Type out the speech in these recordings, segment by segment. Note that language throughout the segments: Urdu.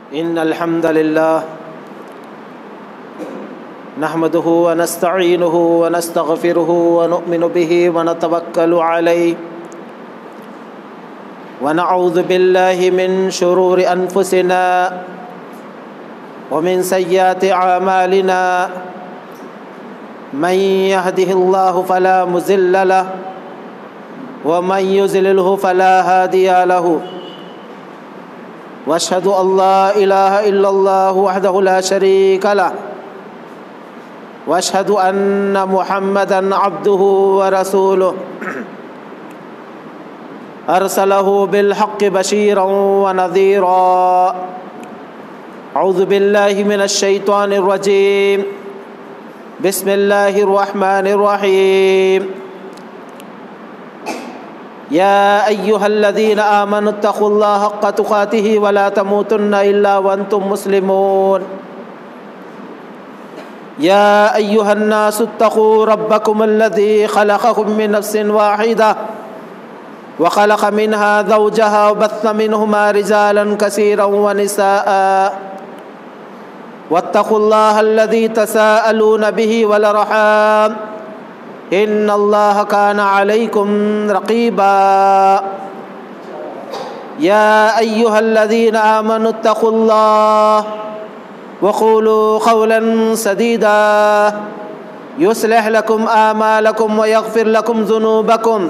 إن الحمد لله نحمده ونستعينه ونستغفره ونؤمن به ونتوكل عليه ونعوذ بالله من شرور أنفسنا ومن سيئات أعمالنا من يهده الله فلا مضل له ومن يضلله فلا هادي له واشهد ان لا اله الا الله وحده لا شريك له واشهد ان محمدا عبده ورسوله ارسله بالحق بشيرا ونذيرا اعوذ بالله من الشيطان الرجيم بسم الله الرحمن الرحيم يا أيها الذين آمنوا اتقوا الله حق تقاته ولا تموتن إلا وأنتم مسلمون يا أيها الناس اتقوا ربكم الذي خلقكم من نفس واحدة وخلق منها زوجها وبث منهما رجالا كثيرا ونساء واتقوا الله الذي تساءلون به والأرحام إن الله كان عليكم رقيبا يا أيها الذين آمنوا اتقوا الله وقولوا قولا سديدا يصلح لكم أعمالكم ويغفر لكم ذنوبكم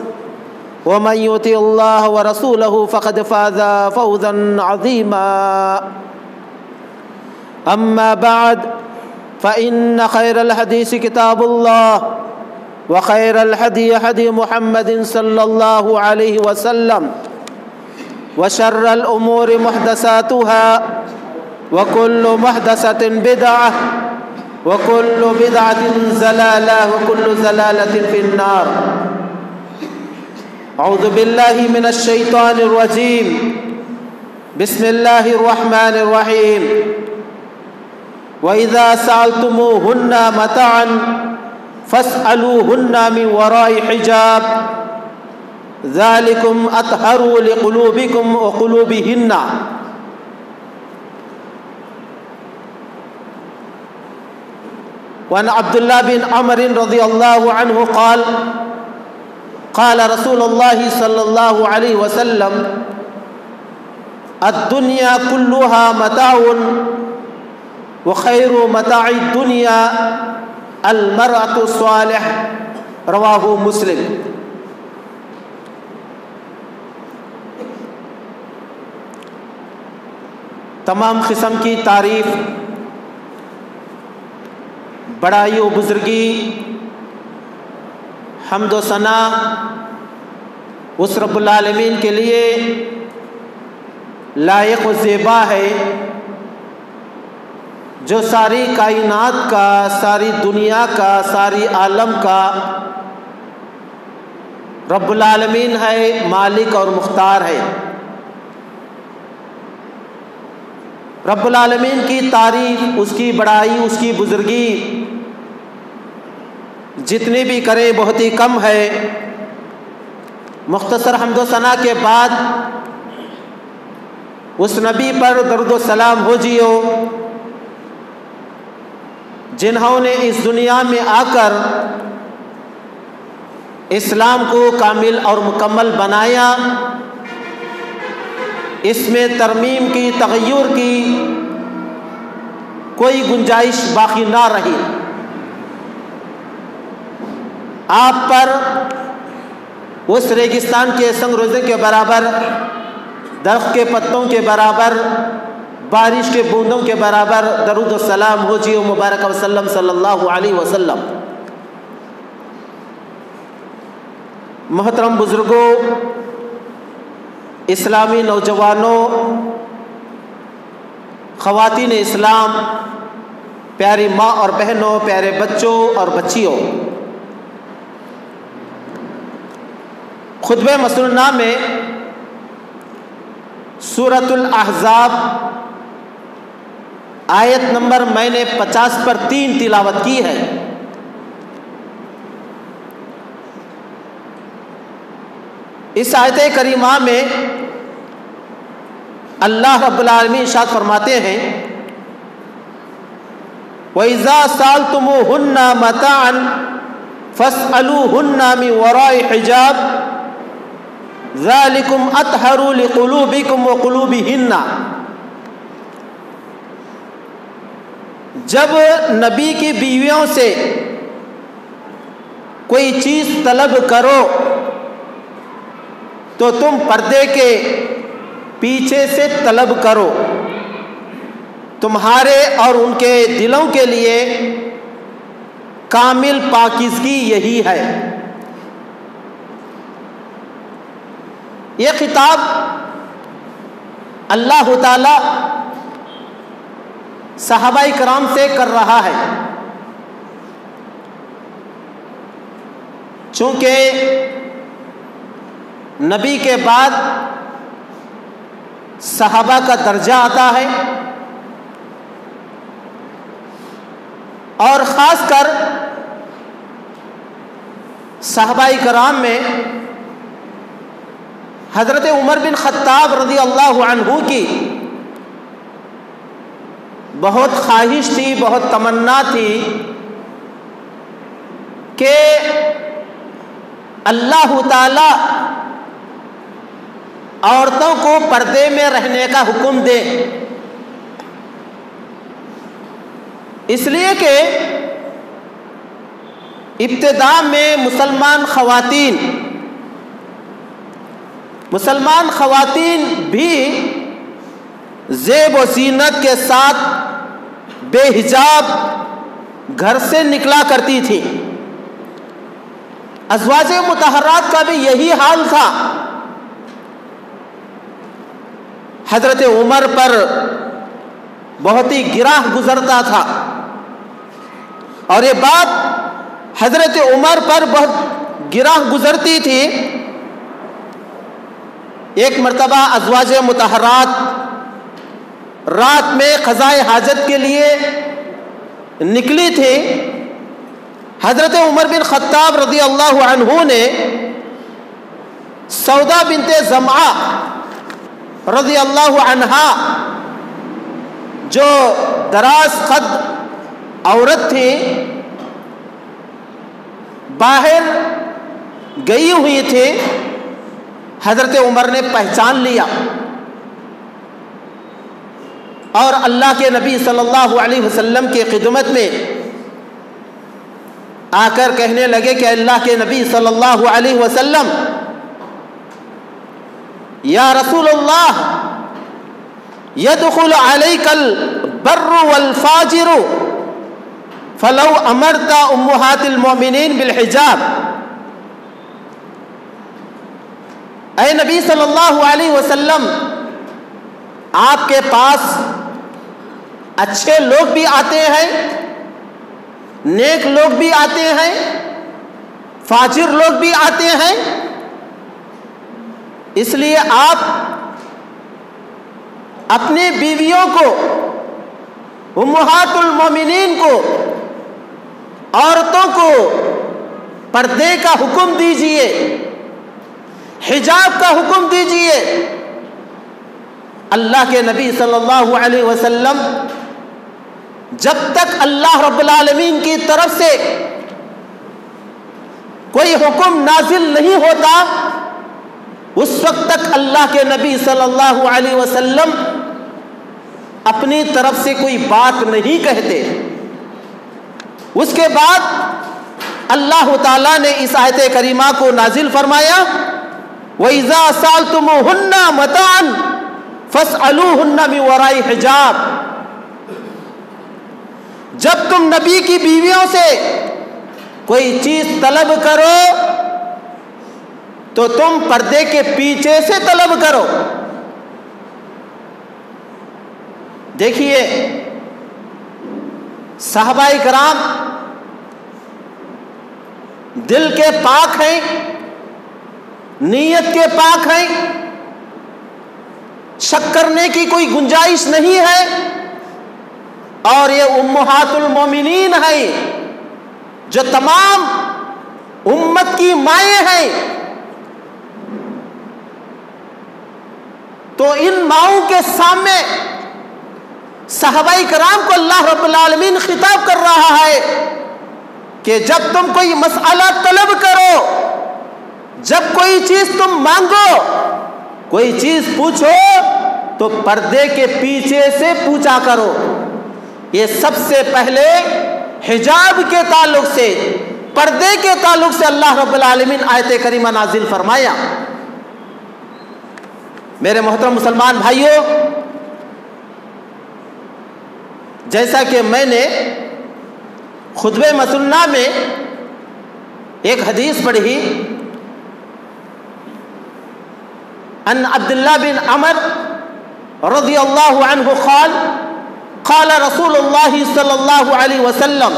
ومن يطع الله ورسوله فقد فاز فوزا عظيما أما بعد فإن خير الحديث كتاب الله وخير الهدي هدي محمد صلى الله عليه وسلم وشر الأمور محدثاتها وكل محدثة بدعة وكل بدعة ضلالة وكل ضلالة في النار أعوذ بالله من الشيطان الرجيم بسم الله الرحمن الرحيم وإذا سألتموهن متاعا فاسألوهن من وراء حجاب ذلكم أطهر لقلوبكم وقلوبهن وعن عبد الله بن عمر رضي الله عنه قال قال رسول الله صلى الله عليه وسلم الدنيا كلها متاع وخير متاع الدنيا المرأة الصالح رواہ مسلم۔ تمام قسم کی تعریف، بڑائی و بزرگی، حمد و ثنا اس رب العالمین کے لیے لائق و زیبا ہے جو ساری کائنات کا، ساری دنیا کا، ساری عالم کا رب العالمین ہے، مالک اور مختار ہے۔ رب العالمین کی تعریف، اس کی بڑائی، اس کی بزرگی جتنی بھی کریں بہت ہی کم ہے۔ مختصر حمد و ثنا کے بعد اس نبی پر درود و سلام ہو جیو جنہوں نے اس دنیا میں آ کر اسلام کو کامل اور مکمل بنایا، اس میں ترمیم کی، تغیر کی کوئی گنجائش باقی نہ رہی۔ آپ پر اس ریگستان کے سنگ روزے کے برابر، درخت کے پتوں کے برابر، بارش کے بوندوں کے برابر درود و سلام ہو جی مبارک وسلم صلی اللہ علیہ وسلم۔ محترم بزرگوں، اسلامی نوجوانوں، خواتین اسلام، پیاری ماں اور بہنوں، پیارے بچوں اور بچیوں، خطبہ مسنونہ میں سورۃ الاحزاب آیت نمبر میں نے 50 پر 3 تلاوت کی ہے۔ اس آیت کریمہ میں اللہ رب العالمین ارشاد فرماتے ہیں وَإِذَا سَأَلْتُمُوهُنَّ مَتَاعًا فَاسْأَلُوهُنَّ مِنْ وَرَاءِ حِجَابٍ ذَلِكُمْ أَطْهَرُ لِقُلُوبِكُمْ وَقُلُوبِهِنَّ۔ جب نبی کی بیویوں سے کوئی چیز طلب کرو تو تم پردے کے پیچھے سے طلب کرو، تمہارے اور ان کے دلوں کے لیے کامل پاکیزگی یہی ہے۔ یہ خطاب اللہ تعالی صحابہ کرام سے کر رہا ہے، چونکہ نبی کے بعد صحابہ کا درجہ آتا ہے، اور خاص کر صحابہ کرام میں حضرت عمر بن خطاب رضی اللہ عنہ کی بہت خواہش تھی، بہت تمنا تھی کہ اللہ تعالی عورتوں کو پردے میں رہنے کا حکم دے، اس لیے کہ ابتدا میں مسلمان خواتین بھی زیب و زینت کے ساتھ بے حجاب گھر سے نکلا کرتی تھی۔ ازواج مطہرات کا بھی یہی حال تھا۔ حضرت عمر پر بہت ہی گراہ گزرتا تھا، اور یہ بات حضرت عمر پر بہت گراہ گزرتی تھی۔ ایک مرتبہ ازواج مطہرات رات میں قضائے حاجت کے لیے نکلی تھی۔ حضرت عمر بن خطاب رضی اللہ عنہ نے سودا بنت زمعہ رضی اللہ عنہا، جو دراز قد عورت تھی، باہر گئی ہوئی تھی، حضرت عمر نے پہچان لیا اور اللہ کے نبی صلی اللہ علیہ وسلم کی خدمت میں آ کر کہنے لگے کہ اللہ کے نبی صلی اللہ علیہ وسلم، یا رسول اللہ، يدخل عليك البر والفاجر فلو امرت امہات المؤمنین بالحجاب۔ اے نبی صلی اللہ علیہ وسلم، آپ کے پاس اچھے لوگ بھی آتے ہیں، نیک لوگ بھی آتے ہیں، فاجر لوگ بھی آتے ہیں، اس لیے آپ اپنی بیویوں کو، امہات المومنین کو، عورتوں کو پردے کا حکم دیجئے، حجاب کا حکم دیجئے۔ اللہ کے نبی صلی اللہ علیہ وسلم جب تک اللہ رب العالمین کی طرف سے کوئی حکم نازل نہیں ہوتا، اس وقت تک اللہ کے نبی صلی اللہ علیہ وسلم اپنی طرف سے کوئی بات نہیں کہتے۔ اس کے بعد اللہ تعالیٰ نے اس آیت کریمہ کو نازل فرمایا، وَإِذَا سَأَلْتُمُوهُنَّ مَتَاعًا فَاسْأَلُوهُنَّ مِنْ وَرَاءِ حِجَابٍ۔ جب تم نبی کی بیویوں سے کوئی چیز طلب کرو تو تم پردے کے پیچھے سے طلب کرو۔ دیکھیے، صحابہ کرام دل کے پاک ہیں، نیت کے پاک ہیں، شک کرنے کی کوئی گنجائش نہیں ہے، اور یہ امہات المومنین ہیں جو تمام امت کی مائیں ہیں۔ تو ان ماؤں کے سامنے صحابہ کرام کو اللہ رب العالمین خطاب کر رہا ہے کہ جب تم کوئی مسئلہ طلب کرو، جب کوئی چیز تم مانگو، کوئی چیز پوچھو تو پردے کے پیچھے سے پوچھا کرو۔ یہ سب سے پہلے حجاب کے تعلق سے، پردے کے تعلق سے اللہ رب العالمین آیت کریمہ نازل فرمایا۔ میرے محترم مسلمان بھائیوں، جیسا کہ میں نے خطبہ مسنہ میں ایک حدیث پڑھی، ان عبداللہ بن عمر رضی اللہ عنہ قال قال رسول اللہ صلی اللہ علیہ وسلم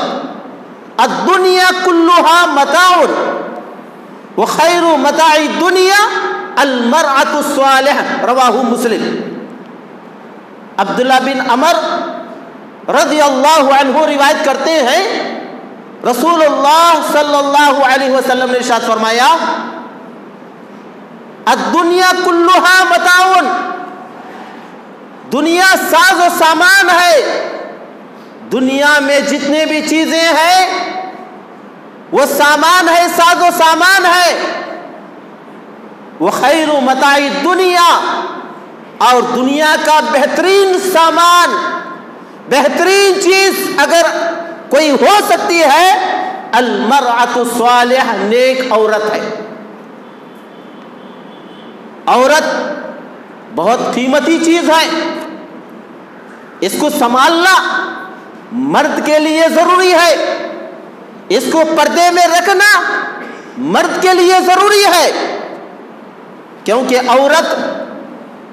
الدنیا كلها متاع وخیر متاع الدنیا المرأة الصالحة، رواہ مسلم۔ عبداللہ بن عمر رضی اللہ عنہ روایت کرتے ہیں، رسول اللہ صلی اللہ علیہ وسلم نے ارشاد فرمایا الدنیا كلها متاع، دنیا ساز و سامان ہے، دنیا میں جتنے بھی چیزیں ہیں وہ سامان ہے، ساز و سامان ہے۔ وخیر متاع الدنیا، اور دنیا کا بہترین سامان، بہترین چیز اگر کوئی ہو سکتی ہے، المرأة الصالحہ، نیک عورت ہے۔ عورت بہت قیمتی چیز ہے، اس کو سنبھالنا مرد کے لیے ضروری ہے، اس کو پردے میں رکھنا مرد کے لیے ضروری ہے، کیونکہ عورت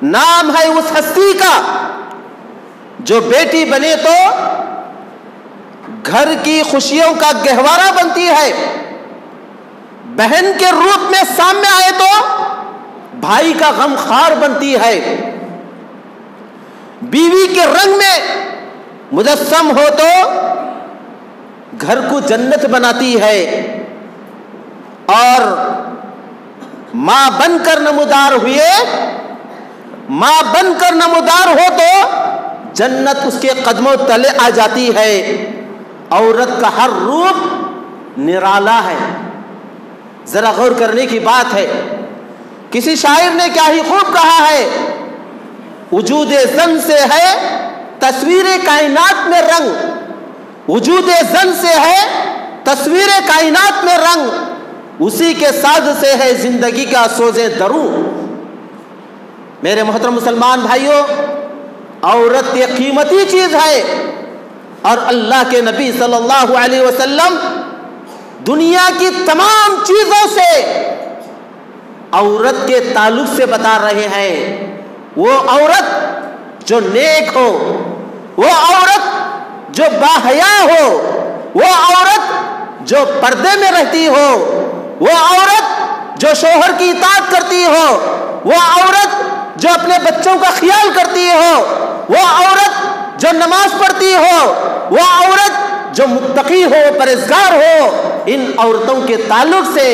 نام ہے اس ہستی کا جو بیٹی بنے تو گھر کی خوشیوں کا گہوارہ بنتی ہے، بہن کے روپ میں سامنے آئے تو بھائی کا غم خار بنتی ہے، بیوی کے رنگ میں مجسم ہو تو گھر کو جنت بناتی ہے، اور ماں بن کر نمودار ہوئے، ماں بن کر نمودار ہو تو جنت اس کے قدموں تلے آ جاتی ہے۔ عورت کا ہر روپ نرالا ہے، ذرا غور کرنے کی بات ہے۔ کسی شاعر نے کیا ہی خوب کہا ہے، وجود زن سے ہے تصویر کائنات میں رنگ، وجود زن سے ہے تصویر کائنات میں رنگ، اسی کے ساز سے ہے زندگی کا سوز دروں۔ میرے محترم مسلمان بھائیوں، عورت یہ قیمتی چیز ہے، اور اللہ کے نبی صلی اللہ علیہ وسلم دنیا کی تمام چیزوں سے عورت کے تعلق سے بتا رہے ہیں۔ وہ عورت جو نیک ہو، وہ عورت جو باحیا ہو، وہ عورت جو پردے میں رہتی ہو، وہ عورت جو شوہر کی اطاعت کرتی ہو، وہ عورت جو اپنے بچوں کا خیال کرتی ہو، وہ عورت جو نماز پڑھتی ہو، وہ عورت جو متقی ہو، پرہیزگار ہو، ان عورتوں کے تعلق سے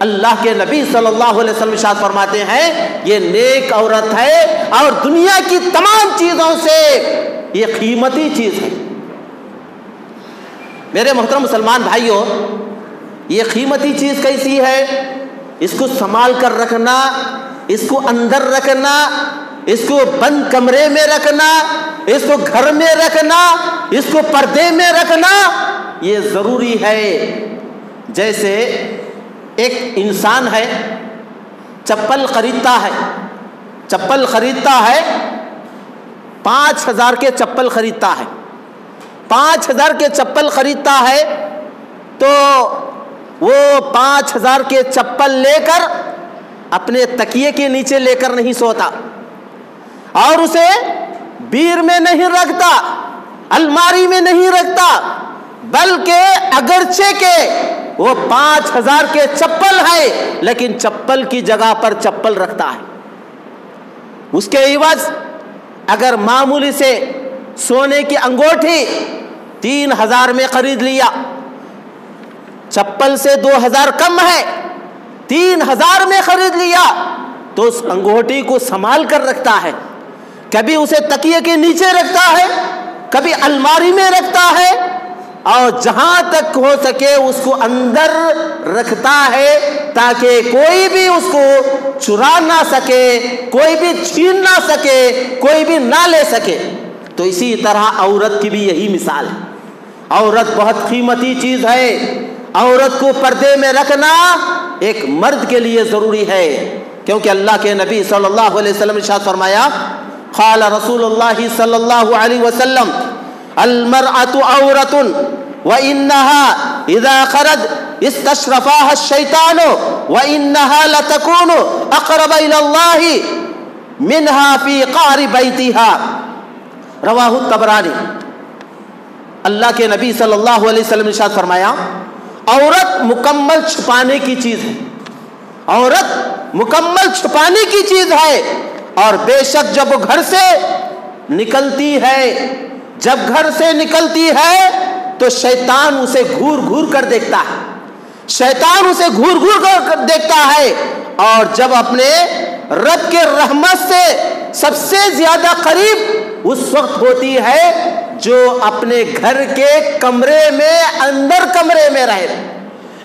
اللہ کے نبی صلی اللہ علیہ وسلم ارشاد فرماتے ہیں یہ نیک عورت ہے، اور دنیا کی تمام چیزوں سے یہ قیمتی چیز ہے۔ میرے محترم مسلمان بھائیوں، یہ قیمتی چیز کیسی ہے؟ اس کو سنبھال کر رکھنا، اس کو اندر رکھنا، اس کو بند کمرے میں رکھنا، اس کو گھر میں رکھنا، اس کو پردے میں رکھنا، یہ ضروری ہے۔ جیسے ایک انسان ہے، چپل خریدتا ہے، چپل خریدتا ہے، 5,000 کے چپل خریدتا ہے، 5,000 کے چپل خریدتا ہے، تو وہ 5,000 کے چپل لے کر اپنے تکیے کے نیچے لے کر نہیں سوتا، اور اسے بیر میں نہیں رکھتا، الماری میں نہیں رکھتا، بلکہ اگرچہ کہ وہ 5,000 کے چپل ہے، لیکن چپل کی جگہ پر چپل رکھتا ہے۔ اس کے عوض اگر معمولی سے سونے کی انگوٹھی 3,000 میں خرید لیا، چپل سے 2,000 کم ہے، 3,000 میں خرید لیا، تو اس انگوٹھی کو سنبھال کر رکھتا ہے، کبھی اسے تکیے کے نیچے رکھتا ہے، کبھی الماری میں رکھتا ہے، اور جہاں تک ہو سکے اس کو اندر رکھتا ہے تاکہ کوئی بھی اس کو چرا نہ سکے، کوئی بھی چھین نہ سکے، کوئی بھی نہ لے سکے۔ تو اسی طرح عورت کی بھی یہی مثال ہے۔ عورت بہت قیمتی چیز ہے، عورت کو پردے میں رکھنا ایک مرد کے لیے ضروری ہے، کیونکہ اللہ کے نبی صلی اللہ علیہ وسلم نے ارشاد فرمایا، قال رسول اللہ صلی اللہ علیہ وسلم المرأة عورة وإنها إذا خرج استشرفها الشيطان وإنها لتكون أقرب إلى الله منها في قعر بيتها، رواہ الطبرانی۔ اللہ کے نبی صلی اللہ علیہ وسلم نے ارشاد فرمایا، عورت مکمل چھپانے کی چیز ہے، عورت مکمل چھپانے کی چیز ہے، اور بے شک جب وہ گھر سے نکلتی ہے، جب گھر سے نکلتی ہے تو شیطان اسے گھور گھور کر دیکھتا ہے، شیطان اسے گھور گھور کر دیکھتا ہے، اور جب اپنے رب کے رحمت سے سب سے زیادہ قریب اس وقت ہوتی ہے جو اپنے گھر کے کمرے میں، اندر کمرے میں رہے۔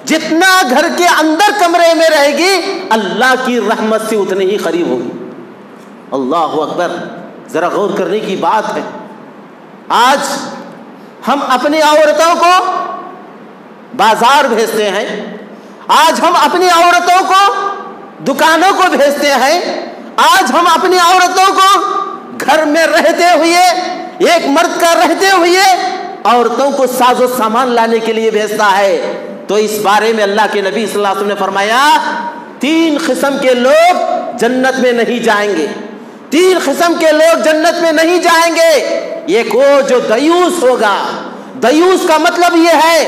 جتنا گھر کے اندر کمرے میں رہے گی اللہ کی رحمت سے اتنے ہی قریب ہوگی۔ اللہ اکبر، ذرا غور کرنے کی بات ہے۔ آج ہم اپنی عورتوں کو بازار بھیجتے ہیں، آج ہم اپنی عورتوں کو دکانوں کو بھیجتے ہیں، آج ہم اپنی عورتوں کو گھر میں رہتے ہوئے، ایک مرد کا رہتے ہوئے عورتوں کو ساز و سامان لانے کے لیے بھیجتا ہے۔ تو اس بارے میں اللہ کے نبی صلی اللہ علیہ وسلم نے فرمایا، 3 قسم کے لوگ جنت میں نہیں جائیں گے، 3 قسم کے لوگ جنت میں نہیں جائیں گے۔ ایک وہ جو دیوس ہوگا، دیوس کا مطلب یہ ہے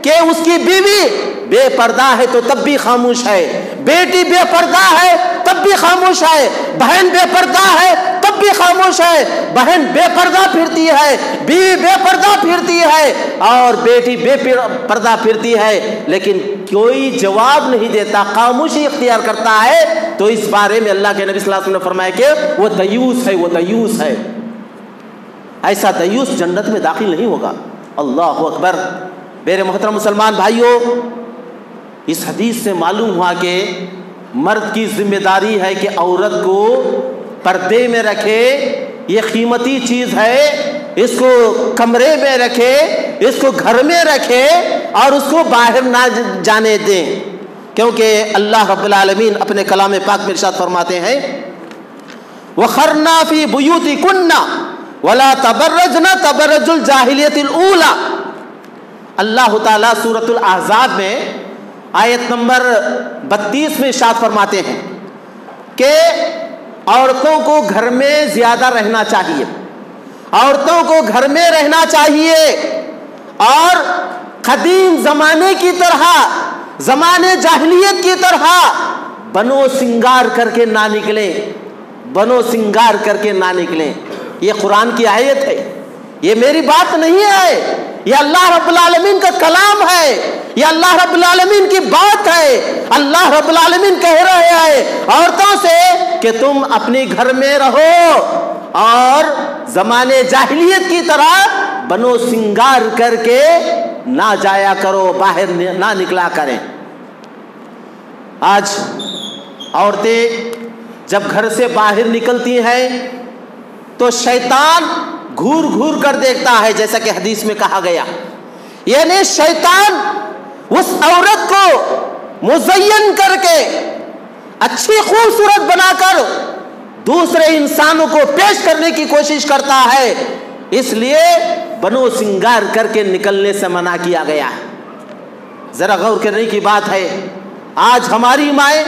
کہ اس کی بیوی بے پردہ ہے تو تب بھی خاموش ہے، بیٹی بے پردہ ہے تب بھی خاموش ہے، بہن بے پردہ ہے تب بھی خاموش ہے، بہن بے پردہ پھرتی ہے، بیوی بے پردہ پھرتی ہے، اور بیٹی بے پردہ پھرتی ہے، لیکن کوئی جواب نہیں دیتا، خاموشی اختیار کرتا ہے۔ تو اس بارے میں اللہ کے نبی صلی اللہ علیہ وسلم نے فرمایا کہ وہ دیوس ہے، وہ دیوس ہے۔ ایسا دیوس جنت میں داخل نہیں ہوگا۔ اللہ اکبر۔ میرے محترم مسلمان بھائیوں، اس حدیث سے معلوم ہوا کہ مرد کی ذمہ داری ہے کہ عورت کو پردے میں رکھے، یہ قیمتی چیز ہے، اس کو کمرے میں رکھے، اس کو گھر میں رکھے، اور اس کو باہر نہ جانے دیں، کیونکہ اللہ رب العالمین اپنے کلام پاک میں ارشاد فرماتے ہیں، وَخَرْنَا فِي بُيُوتِكُنَّ وَلَا تَبَرَّجْنَ تَبَرَّجُ الْجَاهِلِيَّةِ الْأُولَى۔ اللہ تعالیٰ سورۃ الاحزاب میں آیت نمبر 32 میں ارشاد فرماتے ہیں کہ عورتوں کو گھر میں زیادہ رہنا چاہیے، عورتوں کو گھر میں رہنا چاہیے، اور قدیم زمانے کی طرح، زمانے جاہلیت کی طرح بنو سنگار کر کے نہ نکلیں، بنو سنگار کر کے نہ نکلیں۔ یہ قرآن کی آیت ہے، یہ میری بات نہیں ہے، یہ اللہ رب العالمین کا کلام ہے، یہ اللہ رب العالمین کی بات ہے۔ اللہ رب العالمین کہہ رہے ہیں عورتوں سے کہ تم اپنے گھر میں رہو، اور زمانے جاہلیت کی طرح بنو سنگار کر کے نہ جایا کرو، باہر نہ نکلا کریں۔ آج عورتیں جب گھر سے باہر نکلتی ہیں تو شیطان گھور گھور کر دیکھتا ہے، جیسا کہ حدیث میں کہا گیا، یعنی شیطان اس عورت کو مزین کر کے، اچھی خوبصورت بنا کر دوسرے انسانوں کو پیش کرنے کی کوشش کرتا ہے، اس لیے بنو سنگار کر کے نکلنے سے منع کیا گیا ہے۔ ذرا غور کرنے کی بات ہے، آج ہماری مائیں،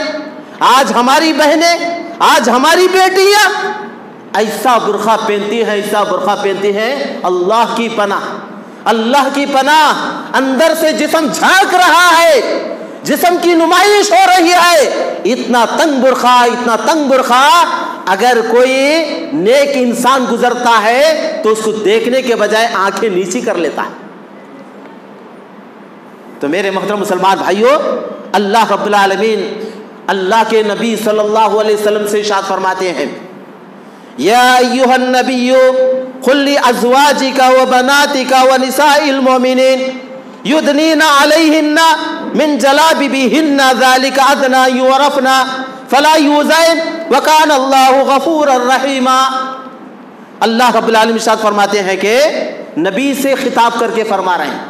آج ہماری بہنیں، آج ہماری بیٹیاں ایسا برقع پہنتی ہیں، ایسا برقع پہنتی ہیں، اللہ کی پناہ، اللہ کی پناہ، اندر سے جسم جھانک رہا ہے، جسم کی نمائش ہو رہی ہے، اتنا تنگ برقع، اتنا تنگ برقع، اگر کوئی نیک انسان گزرتا ہے تو اس کو دیکھنے کے بجائے آنکھیں نیچی کر لیتا ہے۔ تو میرے محترم مسلمان بھائیوں، اللہ رب العالمین، اللہ کے نبی صلی اللہ علیہ وسلم سے ارشاد فرماتے ہیں یا ایھا النبی قل لازواجک وبناتک ونساء المؤمنین یدنین علیہن من جلابیبہن ذلک ادنی یعرفن فلا یؤذین وکان اللہ غفورا رحیما۔ اللہ رب العالمین ارشاد فرماتے ہیں کہ نبی سے خطاب کر کے فرما رہے ہیں،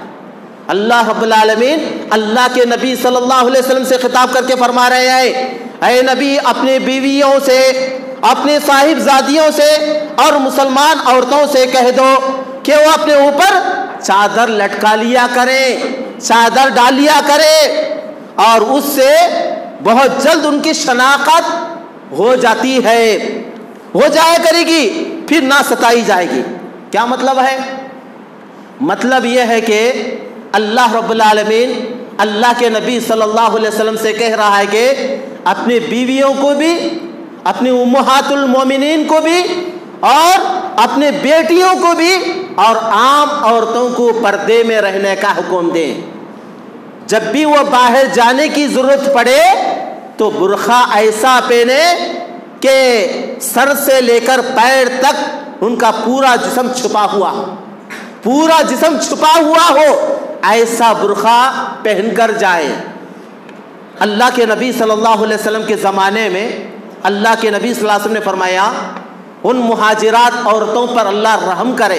اللہ رب العالمین اللہ کے نبی صلی اللہ علیہ وسلم سے خطاب کر کے فرما رہے ہیں اے نبی اپنے بیویوں سے، اپنے صاحبزادیوں سے اور مسلمان عورتوں سے کہہ دو کہ وہ اپنے اوپر چادر لٹکا لیا کریں، چادر ڈال لیا کریں، اور اس سے بہت جلد ان کی شناخت ہو جاتی ہے، ہو جایا کرے گی، پھر نہ ستائی جائے گی۔ کیا مطلب ہے؟ مطلب یہ ہے کہ اللہ رب العالمین اللہ کے نبی صلی اللہ علیہ وسلم سے کہہ رہا ہے کہ اپنی بیویوں کو بھی، اپنی امہات المومنین کو بھی اور اپنے بیٹیوں کو بھی اور عام عورتوں کو پردے میں رہنے کا حکم دیں۔ جب بھی وہ باہر جانے کی ضرورت پڑے تو برقع ایسا پہنے کہ سر سے لے کر پیر تک ان کا پورا جسم چھپا ہوا ہو، پورا جسم چھپا ہوا ہو، ایسا برقع پہن کر جائے۔ اللہ کے نبی صلی اللہ علیہ وسلم کے زمانے میں اللہ کے نبی صلی اللہ علیہ وسلم نے فرمایا ان مہاجرات عورتوں پر اللہ رحم کرے،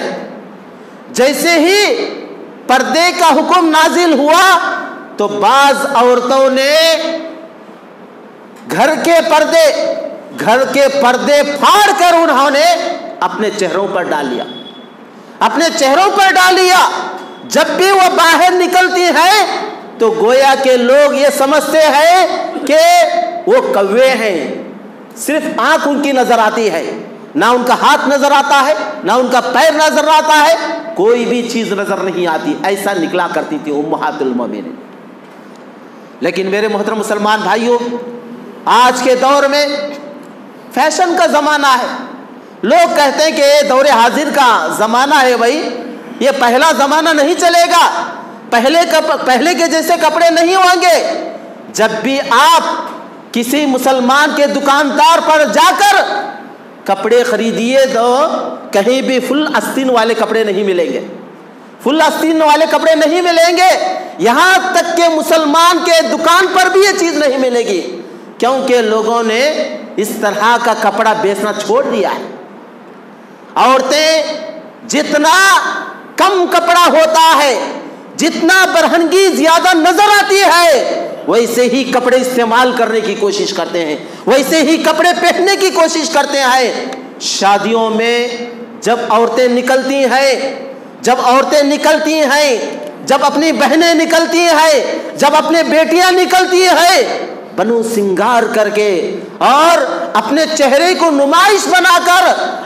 جیسے ہی پردے کا حکم نازل ہوا تو بعض عورتوں نے گھر کے پردے پھاڑ کر انہوں نے اپنے چہروں پر ڈال لیا، اپنے چہروں پر ڈال لیا۔ جب بھی وہ باہر نکلتی ہیں تو گویا کہ لوگ یہ سمجھتے ہیں کہ وہ کوے ہیں، صرف آنکھ ان کی نظر آتی ہے، نہ ان کا ہاتھ نظر آتا ہے، نہ ان کا پیر نظر آتا ہے، کوئی بھی چیز نظر نہیں آتی۔ ایسا نکلا کرتی تھی امہات المومنین۔ لیکن میرے محترم مسلمان بھائیوں، آج کے دور میں فیشن کا زمانہ ہے، لوگ کہتے ہیں کہ یہ دور حاضر کا زمانہ ہے، بھائی یہ پہلا زمانہ نہیں چلے گا، پہلے کے جیسے کپڑے نہیں ہوں گے۔ جب بھی آپ کسی مسلمان کے دکاندار پر جا کر کپڑے خریدیے تو کہیں بھی فل آستین والے کپڑے نہیں ملیں گے، فل آستین والے کپڑے نہیں ملیں گے، یہاں تک کہ مسلمان کے دکان پر بھی یہ چیز نہیں ملے گی، کیونکہ لوگوں نے اس طرح کا کپڑا بیچنا چھوڑ دیا ہے۔ عورتیں جتنا کم کپڑا ہوتا ہے، جتنا برہنگی زیادہ نظر آتی ہے، ویسے ہی کپڑے استعمال کرنے کی کوشش کرتے ہیں، ویسے ہی کپڑے پہننے کی کوشش کرتے ہیں۔ شادیوں میں جب عورتیں نکلتی ہیں، جب اپنی بہنیں نکلتی ہیں، جب اپنے بیٹیاں نکلتی ہیں، بنو سنگار کر کے اور اپنے چہرے کو نمائش بنا کر،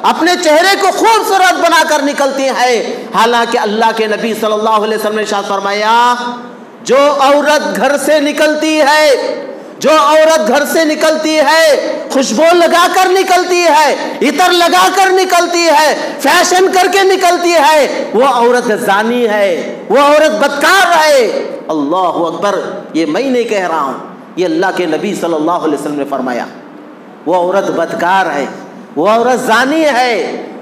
اپنے چہرے کو خوبصورت بنا کر نکلتی ہے۔ حالانکہ اللہ کے نبی صلی اللہ علیہ وسلم نے ارشاد فرمایا جو عورت گھر سے نکلتی ہے خوشبو لگا کر نکلتی ہے، عطر لگا کر نکلتی ہے، فیشن کر کے نکلتی ہے، وہ عورت زانی ہے، وہ عورت بدکار ہے۔ اللہ اکبر، یہ میں نہیں کہہ رہا ہوں، یہ اللہ کے نبی صلی اللہ علیہ وسلم نے فرمایا۔ وہ عورت بدکار ہے، وہ عورت زانی ہے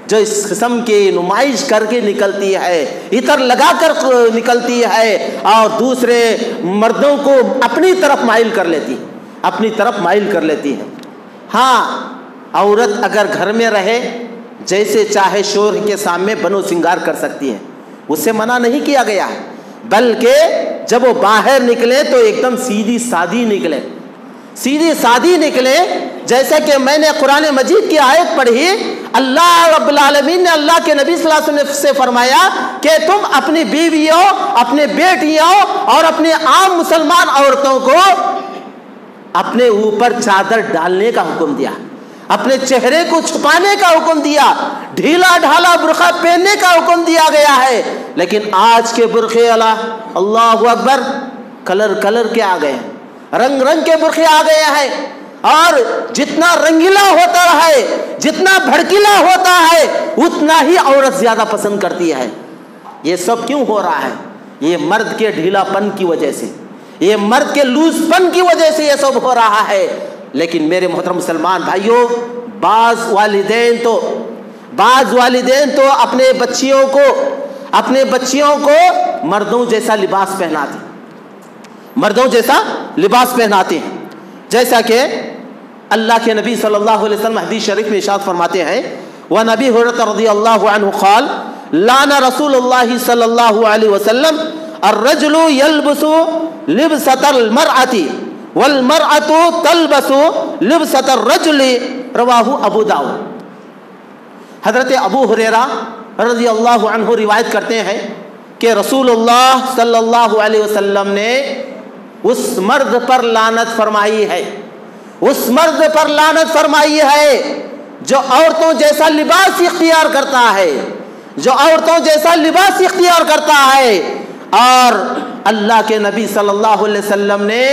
جو اس قسم کی نمائش کر کے نکلتی ہے، عطر لگا کر نکلتی ہے اور دوسرے مردوں کو اپنی طرف مائل کر لیتی ہے۔ ہاں، عورت اگر گھر میں رہے جیسے چاہے شوہر کے سامنے بنو سنگار کر سکتی ہے، اس سے منع نہیں کیا گیا ہے، بلکہ جب وہ باہر نکلے تو ایک دم سیدھی سادھی نکلے، جیسا کہ میں نے قرآن مجید کی آیت پڑھی، اللہ رب العالمین نے اللہ کے نبی صلی اللہ علیہ وسلم سے فرمایا کہ تم اپنی بیویوں، اپنے بیٹیوں اور اپنے عام مسلمان عورتوں کو اپنے اوپر چادر ڈالنے کا حکم دیا، اپنے چہرے کو چھپانے کا حکم دیا، ڈھیلا ڈھالا برقع پہننے کا حکم دیا گیا ہے۔ لیکن آج کے برقعے اللہ اکبر کلر کے آ گئے ہیں، رنگ کے برقعے آ گئے ہیں، اور جتنا رنگیلا ہوتا ہے، جتنا بھڑکیلا ہوتا ہے، اتنا ہی عورت زیادہ پسند کرتی ہے۔ یہ سب کیوں ہو رہا ہے؟ یہ مرد کے ڈھیلا پن کی وجہ سے، یہ مرد کے لوز پن کی وجہ سے یہ سب ہو رہا ہے. لیکن میرے محترم مسلمان بھائیوں، بعض والدین تو اپنے بچیوں کو مردوں جیسا لباس پہناتے ہیں. جیسا کہ اللہ کے نبی صلی اللہ علیہ وسلم حدیث شریف میں ارشاد فرماتے ہیں، وعن ابی ہریرہ رضی اللہ عنہ قال لعن رسول اللہ صلی اللہ علیہ وسلم الرجل يلبس لبسة المرأة والمرأة تلبس لبسة الرجل رواہ ابو داؤد. حضرت ابو ہریرہ رضی اللہ عنہ روایت کرتے ہیں کہ رسول اللہ صلی اللہ علیہ وسلم نے اس مرد پر لعنت فرمائی ہے جو عورتوں جیسا لباس اختیار کرتا ہے اور اللہ کے نبی صلی اللہ علیہ وسلم نے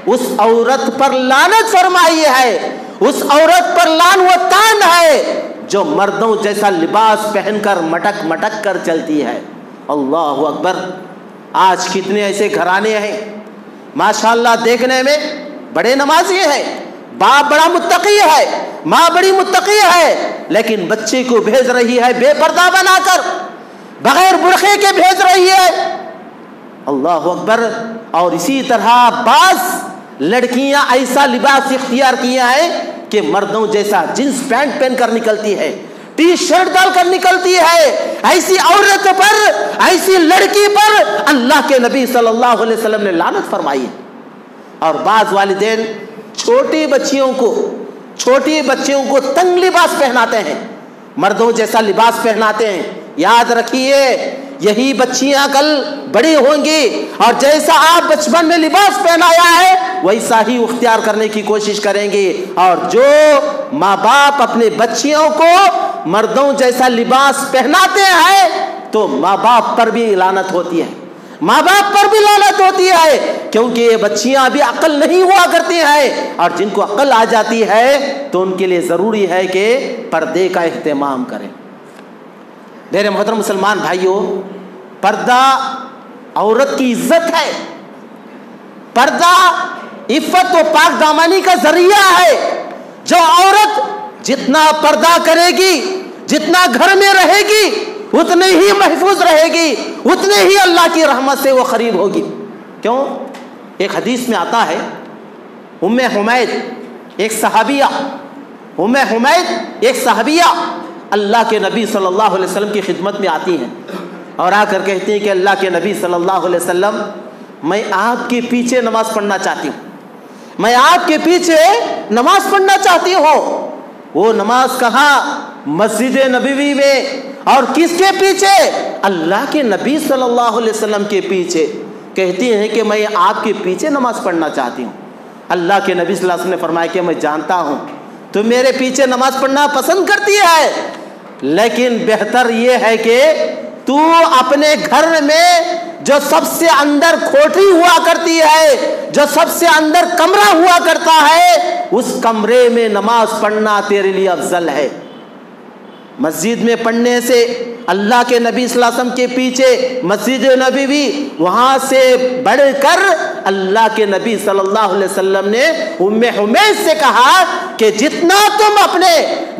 اس عورت پر لعنت فرمائی ہے، اس عورت پر لعن و طعن ہے جو مردوں جیسا لباس پہن کر مٹک کر چلتی ہے. اللہ اکبر. آج کتنے ایسے گھرانے ہیں ماشاءاللہ دیکھنے میں بڑے نمازی ہیں، باپ بڑا متقی ہے، ماں بڑی متقی ہے، لیکن بچے کو بھیج رہی ہے بے پردہ بنا کر، بغیر برقعے کے بھیج رہی ہے. اللہ اکبر. اور اسی طرح بعض لڑکیاں ایسا لباس اختیار کیا ہے کہ مردوں جیسا جینس پینٹ پہن کر نکلتی ہے، ٹی شرٹ ڈال کر نکلتی ہے. ایسی عورت پر، ایسی لڑکی پر اللہ کے نبی صلی اللہ علیہ وسلم نے لعنت فرمائی ہے. اور بعض والدین چھوٹی بچیوں کو تنگ لباس پہناتے ہیں، مردوں جیسا لباس پہناتے ہیں. یاد رکھیے یہی بچیاں کل بڑی ہوں گی اور جیسا آپ بچپن میں لباس پہنایا ہے ویسا ہی اختیار کرنے کی کوشش کریں گے. اور جو ماں باپ اپنے بچیوں کو مردوں جیسا لباس پہناتے ہیں تو ماں باپ پر بھی لعنت ہوتی ہے، کیونکہ یہ بچیاں ابھی عقل نہیں ہوا کرتی ہیں، اور جن کو عقل آ جاتی ہے تو ان کے لیے ضروری ہے کہ پردے کا اہتمام کریں. میرے محترم مسلمان بھائیوں، پردہ عورت کی عزت ہے، پردہ عفت و پاک دامانی کا ذریعہ ہے. جو عورت جتنا پردہ کرے گی، جتنا گھر میں رہے گی، اتنے ہی محفوظ رہے گی، اتنے ہی اللہ کی رحمت سے وہ قریب ہوگی. کیوں؟ ایک حدیث میں آتا ہے ام حمید ایک صحابیہ اللہ کے نبی صلی اللہ علیہ وسلم کی خدمت میں آتی ہیں اور آ کر کہتی ہیں کہ اللہ کے نبی صلی اللہ علیہ وسلم میں آپ کے پیچھے نماز پڑھنا چاہتی ہوں. وہ نماز کہاں؟ مسجد نبوی میں. اور کس کے پیچھے؟ اللہ کے نبی صلی اللہ علیہ وسلم کے پیچھے. کہتی ہیں کہ میں آپ کے پیچھے نماز پڑھنا چاہتی ہوں. اللہ کے نبی صلی اللہ علیہ وسلم نے فرمایا کہ میں جانتا ہوں تو میرے پیچھے نماز پڑھنا پسند کرتی ہے، لیکن بہتر یہ ہے کہ تو اپنے گھر میں جو سب سے اندر کوٹھی ہوا کرتی ہے، جو سب سے اندر کمرہ ہوا کرتا ہے، اس کمرے میں نماز پڑھنا تیرے لیے افضل ہے. مسجد میں پڑھنے سے اللہ کے نبی صلی اللہ علیہ وسلم کے پیچھے مسجد نبوی، وہاں سے بڑھ کر اللہ کے نبی صلی اللہ علیہ وسلم نے ام حمید سے کہا کہ جتنا تم اپنے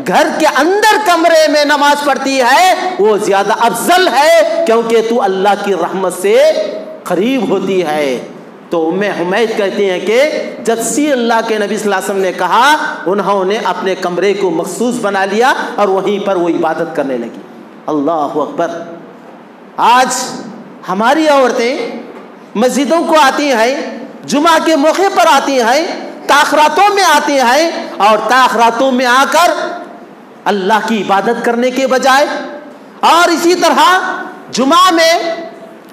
گھر کے اندر کمرے میں نماز پڑھتی ہے وہ زیادہ افضل ہے، کیونکہ تو اللہ کی رحمت سے قریب ہوتی ہے. تو ام حمید کہتی ہیں کہ جب سے اللہ کے نبی صلی اللہ علیہ وسلم نے کہا، انہوں نے اپنے کمرے کو مخصوص بنا لیا اور وہیں پر وہ عبادت کرنے لگی. اللہ اکبر. آج ہماری عورتیں مسجدوں کو آتی ہیں، جمعہ کے موقع پر آتی ہیں، تاخراتوں میں آتی ہیں، اور تاخراتوں میں آ کر اللہ کی عبادت کرنے کے بجائے اور اسی طرح جمعہ میں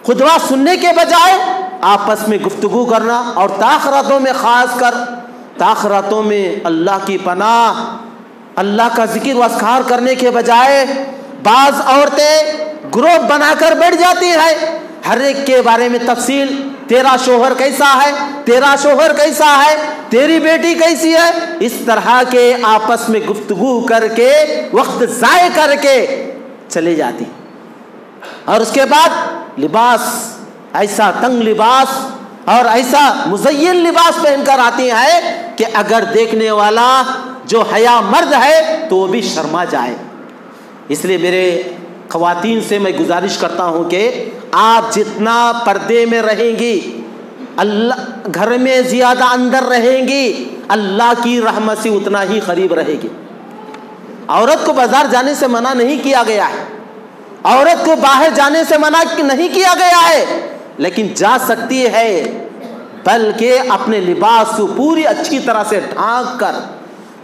خطبہ سننے کے بجائے آپس میں گفتگو کرنا، اور تاخراتوں میں خاص کر تاخراتوں میں اللہ کی پناہ، اللہ کا ذکر و اذکار کرنے کے بجائے بعض عورتیں گروپ بنا کر بیٹھ جاتی ہیں، ہر ایک کے بارے میں تفصیل، تیرا شوہر کیسا ہے، تیرا شوہر کیسا ہے، تیری بیٹی کیسی ہے، اس طرح کے آپس میں گفتگو کر کے وقت ضائع کر کے چلی جاتی. اور اس کے بعد لباس، ایسا تنگ لباس اور ایسا مزین لباس پہن کر آتی ہیں کہ اگر دیکھنے والا جو حیا مرد ہے تو وہ بھی شرما جائے۔ اس لیے میرے خواتین سے میں گزارش کرتا ہوں کہ آپ جتنا پردے میں رہیں گی، اللہ گھر میں زیادہ اندر رہیں گی، اللہ کی رحمت سے اتنا ہی قریب رہے گی۔ عورت کو بازار جانے سے منع نہیں کیا گیا ہے، عورت کو باہر جانے سے منع نہیں کیا گیا ہے، لیکن جا سکتی ہے، بلکہ اپنے لباس کو پوری اچھی طرح سے ڈھانک کر،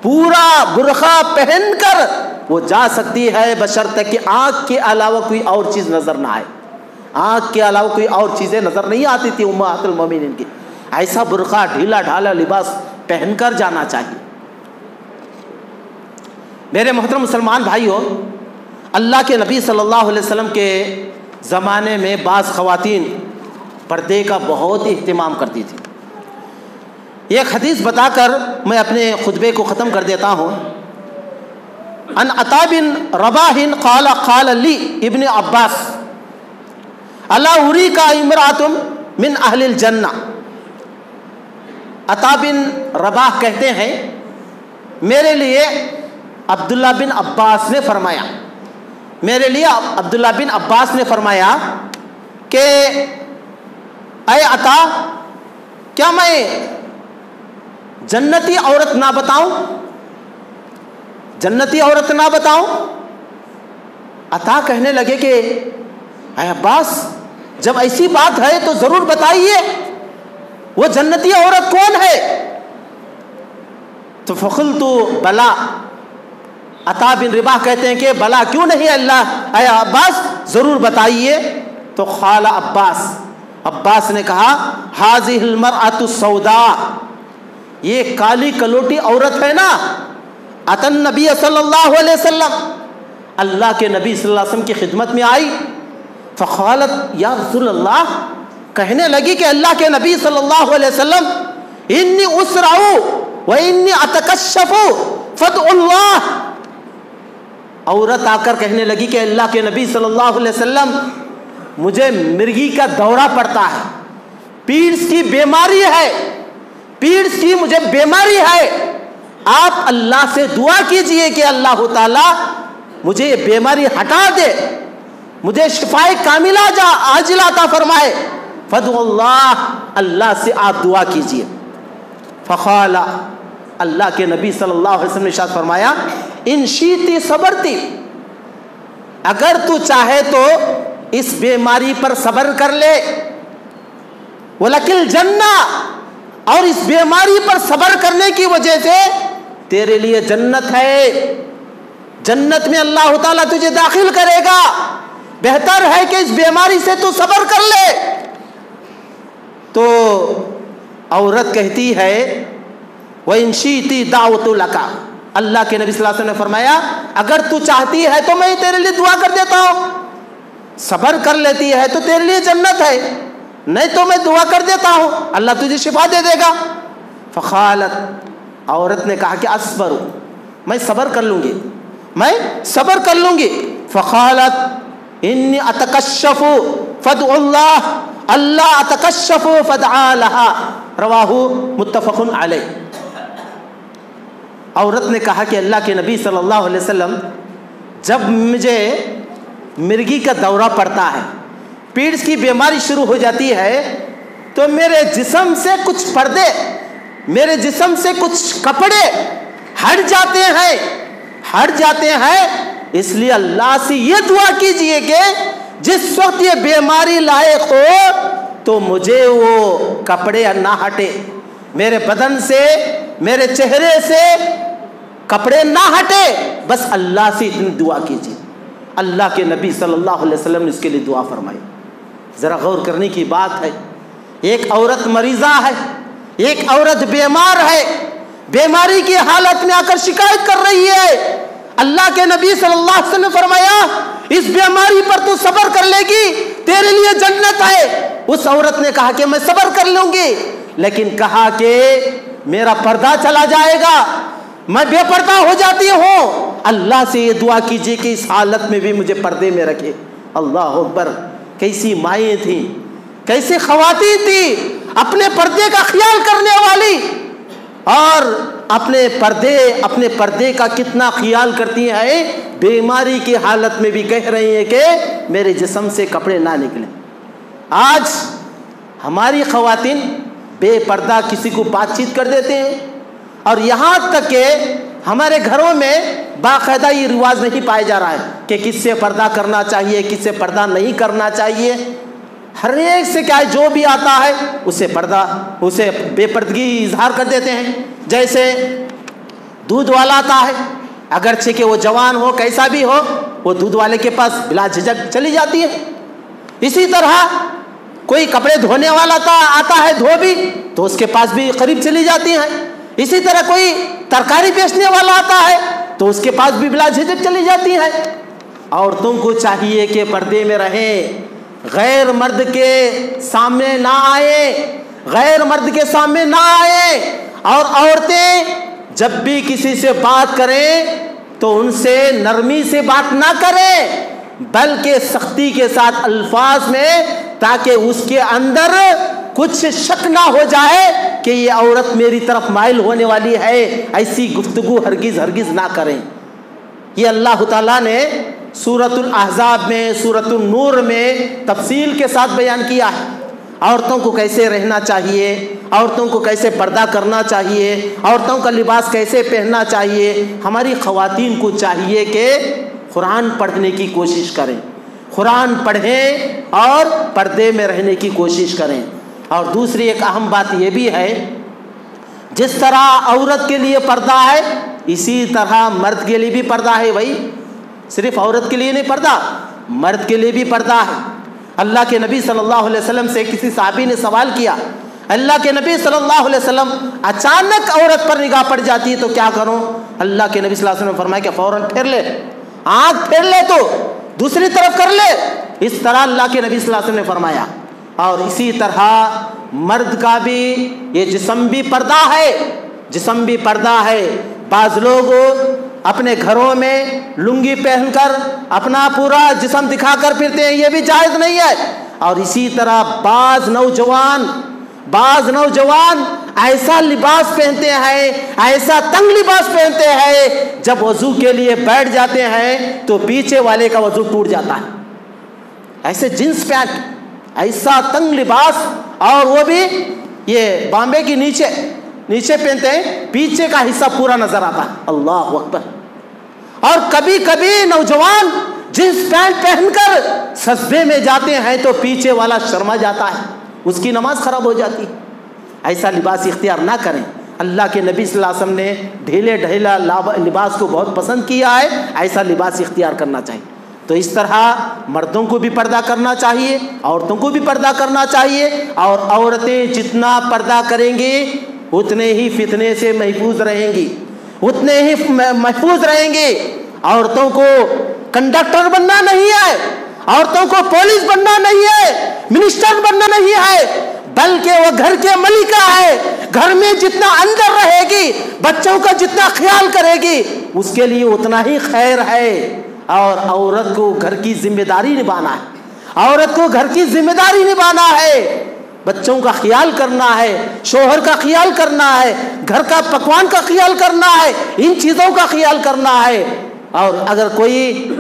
پورا برقع پہن کر وہ جا سکتی ہے، بشرطے کہ آنکھ کے علاوہ کوئی اور چیز نظر نہ آئے۔ آنکھ کے علاوہ کوئی اور چیزیں نظر نہیں آتی تھی امہات المومنین کی۔ ایسا برقع ڈھیلا ڈھالا لباس پہن کر جانا چاہیے۔ میرے محترم مسلمان بھائیوں، اللہ کے نبی صلی اللہ علیہ وسلم کے زمانے میں بعض خواتین پردے کا بہت اہتمام کرتی تھی۔ ایک حدیث بتا کر میں اپنے خطبے کو ختم کر دیتا ہوں۔ ان عطا بن رباح قال قال لی ابن عباس الا اریک امرأۃ من اہل الجنہ۔ عطا بن رباح کہتے ہیں میرے لیے عبداللہ بن عباس نے فرمایا، میرے لیے عبداللہ بن عباس نے فرمایا کہ اے عطا، کیا میں جنتی عورت نہ بتاؤں؟ جنتی عورت نہ بتاؤں؟ عطا کہنے لگے کہ اے عباس، جب ایسی بات ہے تو ضرور بتائیے، وہ جنتی عورت کون ہے؟ تو فقلت بلا، عطا بن رباح کہتے ہیں کہ بلا کیوں نہیں اللہ، اے عباس ضرور بتائیے۔ تو قال عباس، عباس نے کہا هذه المرأة السوداء، یہ کالی کلوٹی عورت ہے نا، اتى النبی صلی اللہ علیہ وسلم، اللہ کے نبی صلی اللہ علیہ وسلم کی خدمت میں آئی، فقالت یا رسول اللہ، کہنے لگی کہ اللہ کے نبی صلی اللہ علیہ وسلم انی اسرع و انی اتکشف فادعوا اللہ۔ عورت آ کر کہنے لگی کہ اللہ کے نبی صلی اللہ علیہ وسلم مجھے مرگی کا دورہ پڑتا ہے، پیرس کی بیماری ہے، پیرس کی مجھے بیماری ہے، آپ اللہ سے دعا کیجئے کہ اللہ تعالیٰ مجھے یہ بیماری ہٹا دے، مجھے شفائے کاملہ عاجلہ عطا فرمائے، فادعوا اللہ، اللہ سے آپ دعا کیجئے۔ فقال، اللہ کے نبی صلی اللہ علیہ وسلم نے ارشاد فرمایا ان شیتی صبرتی، اگر تو چاہے تو اس بیماری پر صبر کر لے، وَلَكِ الْجَنَّةِ، اور اس بیماری پر صبر کرنے کی وجہ سے تیرے لیے جنت ہے، جنت میں اللہ تعالیٰ تجھے داخل کرے گا، بہتر ہے کہ اس بیماری سے تو صبر کر لے۔ تو عورت کہتی ہے وَإِن شِئْتِ دَعَوْتُ لَكَ، اللہ کے نبی صلی اللہ علیہ وسلم نے فرمایا اگر تو چاہتی ہے تو میں تیرے لیے دعا کر دیتا ہوں، صبر کر لیتی ہے تو تیرے لیے جنت ہے، نہیں تو میں دعا کر دیتا ہوں، اللہ تجھے شفا دے دے گا۔ فقالت، عورت نے کہا کہ اصبر، میں صبر کر لوں گی، میں صبر کر لوں گی۔ فقالت انی اتکشف فادعوا اللہ، اللہ اتکشف فادعا لہا، رواہ متفق علیہ۔ عورت نے کہا کہ اللہ کے نبی صلی اللہ علیہ وسلم جب مجھے مرگی کا دورہ پڑتا ہے، پیرس کی بیماری شروع ہو جاتی ہے، تو میرے جسم سے کچھ پردے، میرے جسم سے کچھ کپڑے ہٹ جاتے ہیں، اس لیے اللہ سے یہ دعا کیجئے کہ جس وقت یہ بیماری لائق ہو تو مجھے وہ کپڑے نہ ہٹے، میرے بدن سے، میرے چہرے سے کپڑے نہ ہٹے، بس اللہ سے اتنی دعا کیجئے۔ اللہ کے نبی صلی اللہ علیہ وسلم نے اس کے لیے دعا فرمائی۔ ذرا غور کرنے کی بات ہے، ایک عورت مریضہ ہے، ایک عورت بیمار ہے، بیماری کی حالت میں آ کر شکایت کر رہی ہے، اللہ کے نبی صلی اللہ علیہ وسلم نے فرمایا اس بیماری پر تو صبر کر لے گی، تیرے لیے جنت ہے۔ اس عورت نے کہا کہ میں صبر کر لوں گی، لیکن کہا کہ میرا پردہ چلا جائے گا، میں بے پردہ ہو جاتی ہوں، اللہ سے یہ دعا کیجئے کہ اس حالت میں بھی مجھے پردے میں رکھے۔ اللہ اکبر، کیسی مائیں تھیں، کیسی خواتین تھیں، اپنے پردے کا خیال کرنے والی، اور اپنے پردے کا کتنا خیال کرتی ہیں، بیماری کی حالت میں بھی کہہ رہی ہیں کہ میرے جسم سے کپڑے نہ نکلیں۔ آج ہماری خواتین بے پردہ کسی کو بات چیت کر دیتے ہیں، اور یہاں تک کہ ہمارے گھروں میں باقاعدہ یہ رواج نہیں پایا جا رہا ہے کہ کس سے پردہ کرنا چاہیے، کس سے پردہ نہیں کرنا چاہیے۔ ہر ایک سے کیا ہے، جو بھی آتا ہے اسے بے پردگی اظہار کر دیتے ہیں۔ جیسے دودھ والا آتا ہے، اگرچہ کہ وہ جوان ہو کیسا بھی ہو، وہ دودھ والے کے پاس بلا جھجک چلی جاتی ہے۔ اسی طرح کوئی کپڑے دھونے والا آتا ہے دھوبی، تو اس کے پاس بھی قریب چلی جاتی ہیں۔ اسی طرح کوئی ترکاری بیچنے والا آتا ہے تو اس کے پاس بھی بلا جھجک چلی جاتی ہیں۔ عورتوں کو چاہیے کہ پردے میں رہیں، غیر مرد کے سامنے نہ آئے، اور عورتیں جب بھی کسی سے بات کریں تو ان سے نرمی سے بات نہ کریں، بلکہ سختی کے ساتھ الفاظ میں، تاکہ اس کے اندر کچھ شک نہ ہو جائے کہ یہ عورت میری طرف مائل ہونے والی ہے۔ ایسی گفتگو ہرگز نہ کریں۔ یہ اللہ تعالیٰ نے سورۃ الاحزاب میں، سورۃ النور میں تفصیل کے ساتھ بیان کیا ہے، عورتوں کو کیسے رہنا چاہیے، عورتوں کو کیسے پردہ کرنا چاہیے، عورتوں کا لباس کیسے پہننا چاہیے۔ ہماری خواتین کو چاہیے کہ قرآن پڑھنے کی کوشش کریں، قرآن پڑھیں اور پردے میں رہنے کی کوشش کریں۔ اور دوسری ایک اہم بات یہ بھی ہے، جس طرح عورت کے لیے پردہ ہے اسی طرح مرد کے لیے بھی پردہ ہے۔ بھائی صرف عورت کے لیے نہیں پردہ، مرد کے لیے بھی پردہ ہے۔ اللہ کے نبی صلی اللہ علیہ وسلم سے کسی صحابی نے سوال کیا، اللہ کے نبی صلی اللہ علیہ وسلم اچانک عورت پر نگاہ پڑ جاتی ہے تو کیا کروں؟ اللہ کے نبی صلی اللہ علیہ وسلم نے فرمایا کہ فوراً پھیر لے، آنکھ پھیر لے تو دوسری طرف کر لے۔ اس طرح اللہ کے نبی صلی اللہ علیہ وسلم نے فرمایا۔ اور اسی طرح مرد کا بھی یہ جسم بھی پردہ ہے، بعض لوگ اپنے گھروں میں لنگی پہن کر اپنا پورا جسم دکھا کر پھرتے ہیں، یہ بھی جائز نہیں ہے۔ اور اسی طرح بعض نوجوان ایسا لباس پہنتے ہیں، ایسا تنگ لباس پہنتے ہیں، جب وضو کے لیے بیٹھ جاتے ہیں تو پیچھے والے کا وضو ٹوٹ جاتا ہے۔ ایسے جینس پینٹ، ایسا تنگ لباس، اور وہ بھی یہ بامبے کی نیچے پہنتے ہیں، پیچھے کا حصہ پورا نظر آتا ہے۔ اللہ اکبر۔ اور کبھی کبھی نوجوان جینس پینٹ پہن کر سجدے میں جاتے ہیں تو پیچھے والا شرما جاتا ہے، اس کی نماز خراب ہو جاتی ہے۔ ایسا لباس اختیار نہ کریں۔ اللہ کے نبی صلی اللہ علیہ وسلم نے ڈھیلے ڈھیلا لباس کو بہت پسند کیا ہے، ایسا لباس اختیار کرنا چاہیے۔ تو اس طرح مردوں کو بھی پردہ کرنا چاہیے، عورتوں کو بھی پردہ کرنا چاہیے، اور عورتیں جتنا پردہ کریں گی اتنے ہی فتنے سے محفوظ رہیں گی، عورتوں کو کنڈکٹر بننا نہیں ہے، عورتوں کو پولیس بننا نہیں ہے، منسٹر بننا نہیں ہے، بلکہ وہ گھر کے ملکہ ہے۔ گھر میں جتنا اندر رہے گی، بچوں کا جتنا خیال کرے گی، اس کے لیے اتنا ہی خیر ہے۔ اور عورت کو گھر کی ذمہ داری نبھانا ہے، بچوں کا خیال کرنا ہے، شوہر کا خیال کرنا ہے، گھر کا پکوان کا خیال کرنا ہے، ان چیزوں کا خیال کرنا ہے۔ اور اگر کوئی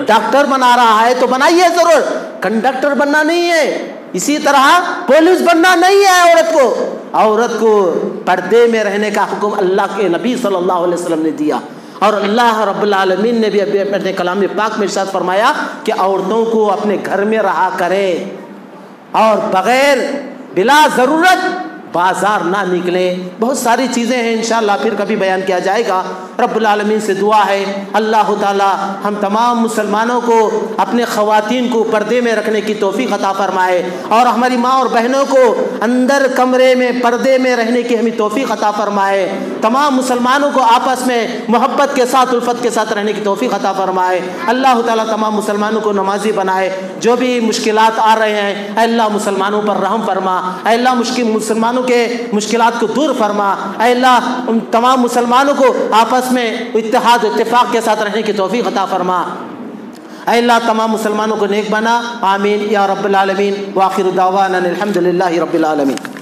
ڈاکٹر بنا رہا ہے تو بنائیے ضرور، کنڈکٹر بننا نہیں ہے، اسی طرح پولیس بننا نہیں ہے۔ عورت کو پردے میں رہنے کا حکم اللہ کے نبی صلی اللہ علیہ وسلم نے دیا، اور اللہ رب العالمین نے بھی اپنے کلام پاک میں ارشاد فرمایا کہ عورتوں کو اپنے گھر میں رہا کریں اور بغیر بلا ضرورت بازار نہ نکلیں۔ بہت ساری چیزیں ہیں، انشاءاللہ پھر کبھی بیان کیا جائے گا۔ رب العالمین سے دعا ہے اللہ تعالی ہم تمام مسلمانوں کو اپنے خواتین کو پردے میں رکھنے کی توفیق عطا فرمائے، اور ہماری ماں اور بہنوں کو اندر کمرے میں پردے میں رہنے کی ہمیں توفیق عطا فرمائے، تمام مسلمانوں کو آپس میں محبت کے ساتھ الفت کے ساتھ رہنے کی توفیق عطا فرمائے۔ اللہ تعالیٰ تمام مسلمانوں کو نمازی بنائے۔ جو بھی مشکلات آ رہے ہیں اے اللہ مسلمانوں پر رحم فرما، اے اللہ مسلمانوں کے مشکلات کو دور فرما، اے اللہ ان تمام مسلمانوں کو آپس میں اتحاد و اتفاق کے ساتھ رہنے کی توفیق عطا فرما، اے اللہ تمام مسلمانوں کو نیک بنا، آمین یا رب العالمین۔ وآخر دعوانا الحمد للہ رب العالمین۔